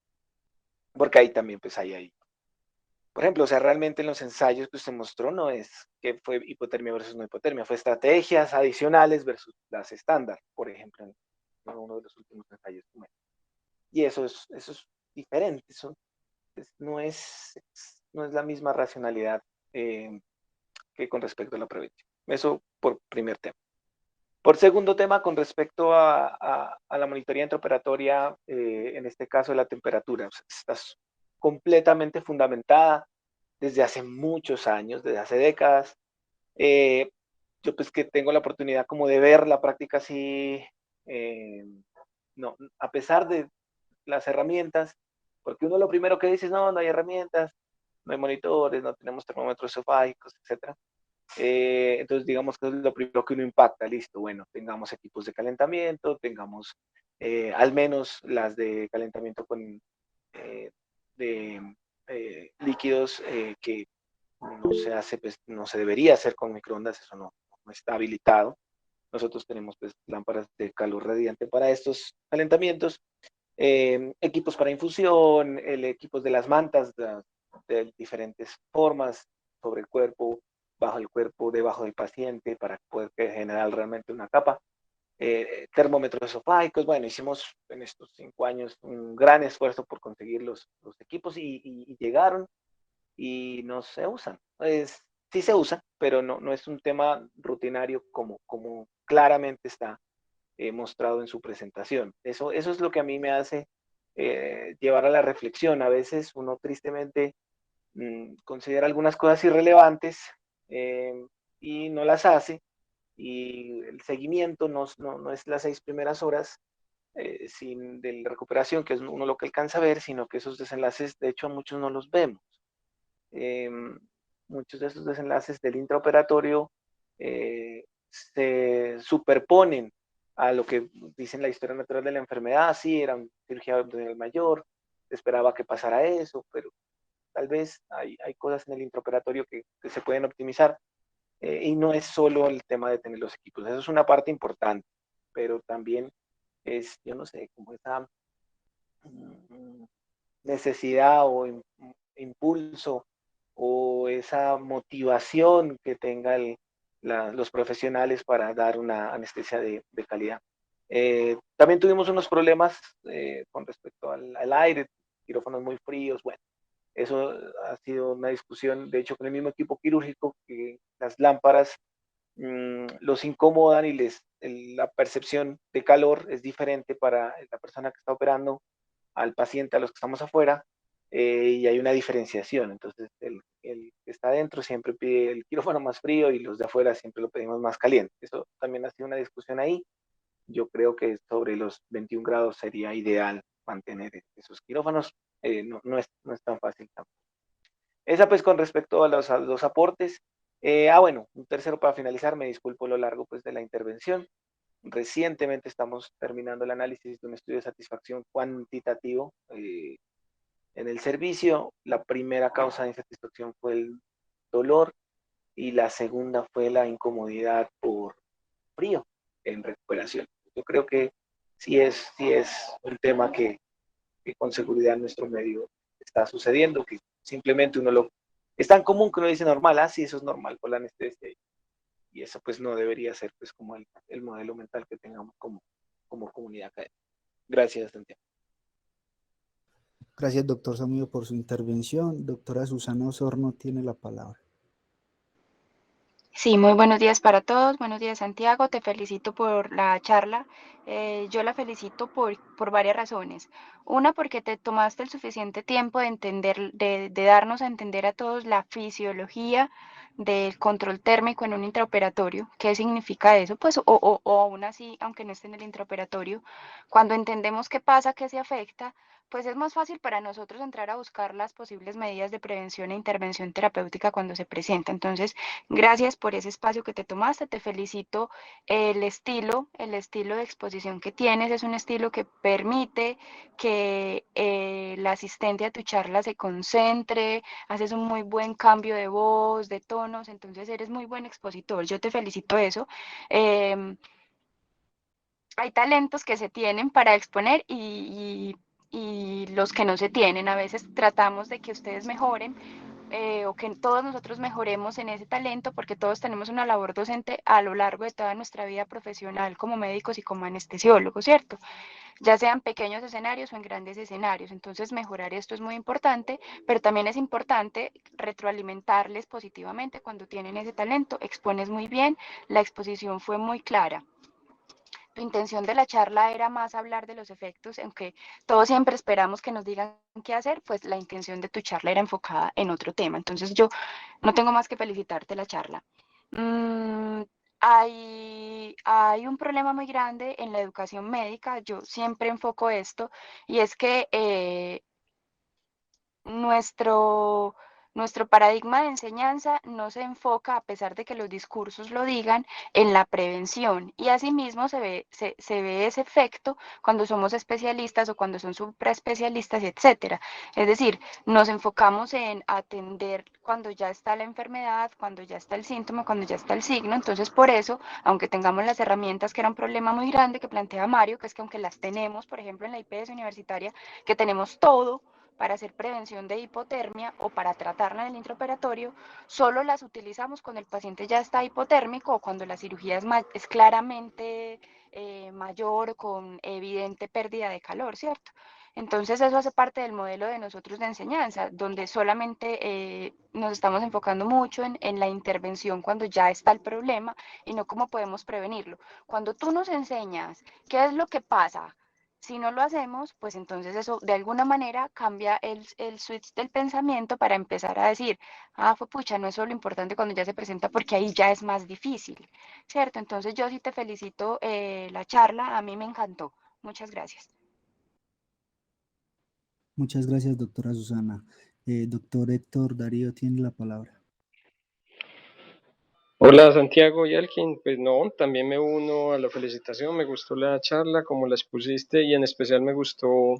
Porque ahí también pues hay por ejemplo, o sea, realmente en los ensayos que usted mostró no es que fue hipotermia versus no hipotermia, fue estrategias adicionales versus las estándar, por ejemplo, en uno de los últimos ensayos. Y eso es diferente, no es la misma racionalidad que con respecto a la prevención. Eso por primer tema. Por segundo tema, con respecto a la monitoría intraoperatoria, en este caso de la temperatura, o sea, estás completamente fundamentada desde hace muchos años, desde hace décadas. Yo pues que tengo la oportunidad como de ver la práctica así, no, a pesar de las herramientas, porque uno lo primero que dice es, no hay herramientas, no hay monitores, no tenemos termómetros esofágicos, etcétera. Entonces, digamos que es lo primero que uno impacta, listo, bueno, tengamos equipos de calentamiento, tengamos al menos las de calentamiento con de líquidos que no se hace, pues, no se debería hacer con microondas, eso no está habilitado. Nosotros tenemos pues lámparas de calor radiante para estos calentamientos, equipos para infusión, equipos de las mantas de diferentes formas, sobre el cuerpo, bajo el cuerpo, debajo del paciente, para poder generar realmente una capa. Termómetros esofágicos, bueno, hicimos en estos 5 años un gran esfuerzo por conseguir los equipos y llegaron y no se usan. Sí se usan, pero no es un tema rutinario como claramente está mostrado en su presentación. Eso es lo que a mí me hace llevar a la reflexión. A veces uno tristemente considera algunas cosas irrelevantes y no las hace, y el seguimiento no es las 6 primeras horas sin de la recuperación, que es uno lo que alcanza a ver, sino que esos desenlaces, de hecho, muchos no los vemos. Muchos de esos desenlaces del intraoperatorio se superponen a lo que dicen la historia natural de la enfermedad. Sí, era una cirugía abdominal mayor, esperaba que pasara eso, pero tal vez hay cosas en el intraoperatorio que se pueden optimizar, y no es solo el tema de tener los equipos, eso es una parte importante, pero también es, yo no sé, como esa necesidad o impulso o esa motivación que tengan los profesionales para dar una anestesia de calidad. También tuvimos unos problemas con respecto al aire, quirófanos muy fríos, bueno, eso ha sido una discusión, de hecho, con el mismo equipo quirúrgico, que las lámparas los incomodan y la percepción de calor es diferente para la persona que está operando, al paciente, a los que estamos afuera, y hay una diferenciación. Entonces, el el que está adentro siempre pide el quirófano más frío y los de afuera siempre lo pedimos más caliente. Eso también ha sido una discusión ahí. Yo creo que sobre los 21 grados sería ideal mantener esos quirófanos. No es tan fácil tampoco. Esa pues con respecto a los aportes. Bueno, un tercero para finalizar, me disculpo lo largo pues de la intervención. Recientemente estamos terminando el análisis de un estudio de satisfacción cuantitativo en el servicio. La primera causa de insatisfacción fue el dolor y la segunda fue la incomodidad por frío en recuperación. Yo creo que sí es un tema que con seguridad en nuestro medio está sucediendo, que simplemente uno lo... Es tan común que uno dice normal, sí, eso es normal por la anestesia. Y eso pues no debería ser pues como el modelo mental que tengamos como comunidad académica. Gracias, Santiago. Gracias, doctor Samudio, por su intervención. Doctora Susana Osorno tiene la palabra. Sí, muy buenos días para todos. Buenos días, Santiago. Te felicito por la charla. Yo la felicito por varias razones. Una, porque te tomaste el suficiente tiempo de entender, de darnos a entender a todos la fisiología del control térmico en un intraoperatorio. ¿Qué significa eso? Pues, o aún así, aunque no esté en el intraoperatorio, cuando entendemos qué pasa, qué se afecta, pues es más fácil para nosotros entrar a buscar las posibles medidas de prevención e intervención terapéutica cuando se presenta. Entonces, gracias por ese espacio que te tomaste, te felicito. El estilo de exposición que tienes es un estilo que permite que el asistente a tu charla se concentre, haces un muy buen cambio de voz, de tonos, entonces eres muy buen expositor, yo te felicito eso. Hay talentos que se tienen para exponer y los que no se tienen. A veces tratamos de que ustedes mejoren o que todos nosotros mejoremos en ese talento porque todos tenemos una labor docente a lo largo de toda nuestra vida profesional como médicos y como anestesiólogos, ¿cierto? Ya sean pequeños escenarios o en grandes escenarios. Entonces mejorar esto es muy importante, pero también es importante retroalimentarles positivamente cuando tienen ese talento. Expones muy bien, la exposición fue muy clara. Tu intención de la charla era más hablar de los efectos, aunque todos siempre esperamos que nos digan qué hacer, pues la intención de tu charla era enfocada en otro tema. Entonces yo no tengo más que felicitarte la charla. Hay un problema muy grande en la educación médica, yo siempre enfoco esto, y es que nuestro, nuestro paradigma de enseñanza no se enfoca, a pesar de que los discursos lo digan, en la prevención. Y asimismo se ve ese efecto cuando somos especialistas o cuando son supraespecialistas, etcétera. Es decir, nos enfocamos en atender cuando ya está la enfermedad, cuando ya está el síntoma, cuando ya está el signo. Entonces, por eso, aunque tengamos las herramientas, que era un problema muy grande que plantea Mario, que es que aunque las tenemos, por ejemplo, en la IPS universitaria, que tenemos todo para hacer prevención de hipotermia o para tratarla en el intraoperatorio, solo las utilizamos cuando el paciente ya está hipotérmico o cuando la cirugía es claramente mayor, con evidente pérdida de calor, ¿cierto? Entonces eso hace parte del modelo de nosotros de enseñanza, donde solamente nos estamos enfocando mucho en la intervención cuando ya está el problema y no cómo podemos prevenirlo. Cuando tú nos enseñas qué es lo que pasa, si no lo hacemos, pues entonces eso de alguna manera cambia el switch del pensamiento para empezar a decir, fue pucha, no es solo importante cuando ya se presenta porque ahí ya es más difícil, ¿cierto? Entonces yo sí te felicito la charla, a mí me encantó. Muchas gracias. Muchas gracias, doctora Susana. Doctor Héctor Darío tiene la palabra. Hola Santiago y Elkin, pues no, también me uno a la felicitación, me gustó la charla como la expusiste y en especial me gustó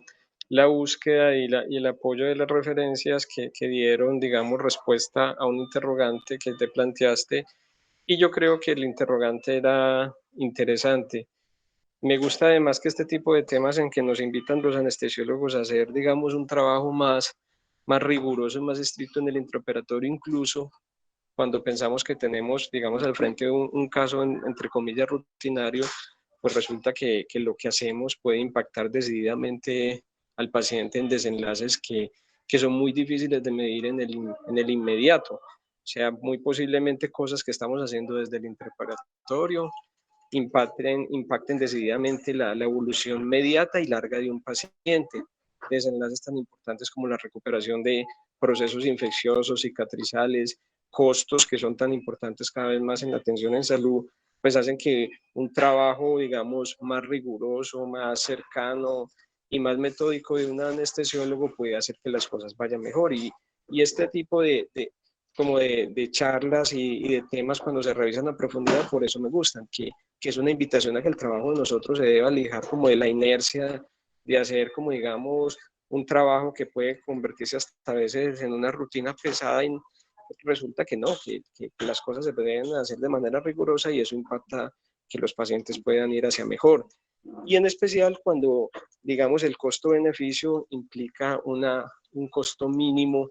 la búsqueda y el apoyo de las referencias que dieron, digamos, respuesta a un interrogante que te planteaste y yo creo que el interrogante era interesante. Me gusta además que este tipo de temas en que nos invitan los anestesiólogos a hacer, digamos, un trabajo más riguroso, más estricto en el intraoperatorio incluso cuando pensamos que tenemos, digamos, al frente un caso, entre comillas, rutinario, pues resulta que lo que hacemos puede impactar decididamente al paciente en desenlaces que son muy difíciles de medir en el inmediato. O sea, muy posiblemente cosas que estamos haciendo desde el intraoperatorio impacten decididamente la evolución mediata y larga de un paciente. Desenlaces tan importantes como la recuperación de procesos infecciosos, cicatrizales, costos que son tan importantes cada vez más en la atención en salud, pues hacen que un trabajo, digamos, más riguroso, más cercano y más metódico de un anestesiólogo puede hacer que las cosas vayan mejor. Y este tipo de charlas y de temas cuando se revisan a profundidad, por eso me gustan, que es una invitación a que el trabajo de nosotros se deba alejar como de la inercia de hacer como digamos un trabajo que puede convertirse hasta a veces en una rutina pesada y resulta que no, que las cosas se deben hacer de manera rigurosa y eso impacta que los pacientes puedan ir hacia mejor. Y en especial cuando, digamos, el costo-beneficio implica un costo mínimo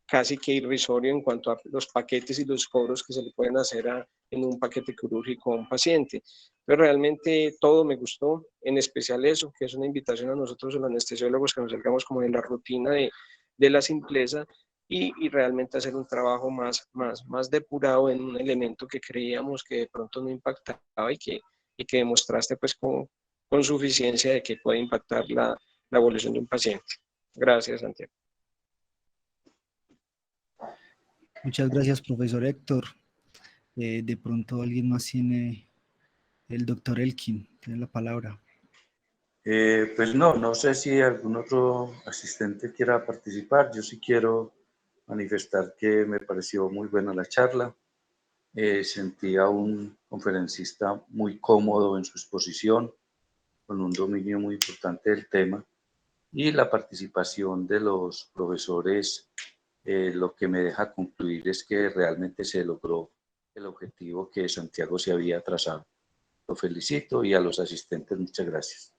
casi que irrisorio en cuanto a los paquetes y los cobros que se le pueden hacer en un paquete quirúrgico a un paciente. Pero realmente todo me gustó, en especial eso, que es una invitación a nosotros los anestesiólogos que nos salgamos como de la rutina de la simpleza y realmente hacer un trabajo más depurado en un elemento que creíamos que de pronto no impactaba y que demostraste pues con suficiencia de que puede impactar la evolución de un paciente. Gracias, Santiago. Muchas gracias, profesor Héctor. De pronto alguien más tiene, el doctor Elkin, tiene la palabra. Pues no sé si algún otro asistente quiera participar. Yo sí quiero manifestar que me pareció muy buena la charla. Sentí a un conferencista muy cómodo en su exposición, con un dominio muy importante del tema, y la participación de los profesores lo que me deja concluir es que realmente se logró el objetivo que Santiago se había trazado. Lo felicito y a los asistentes muchas gracias.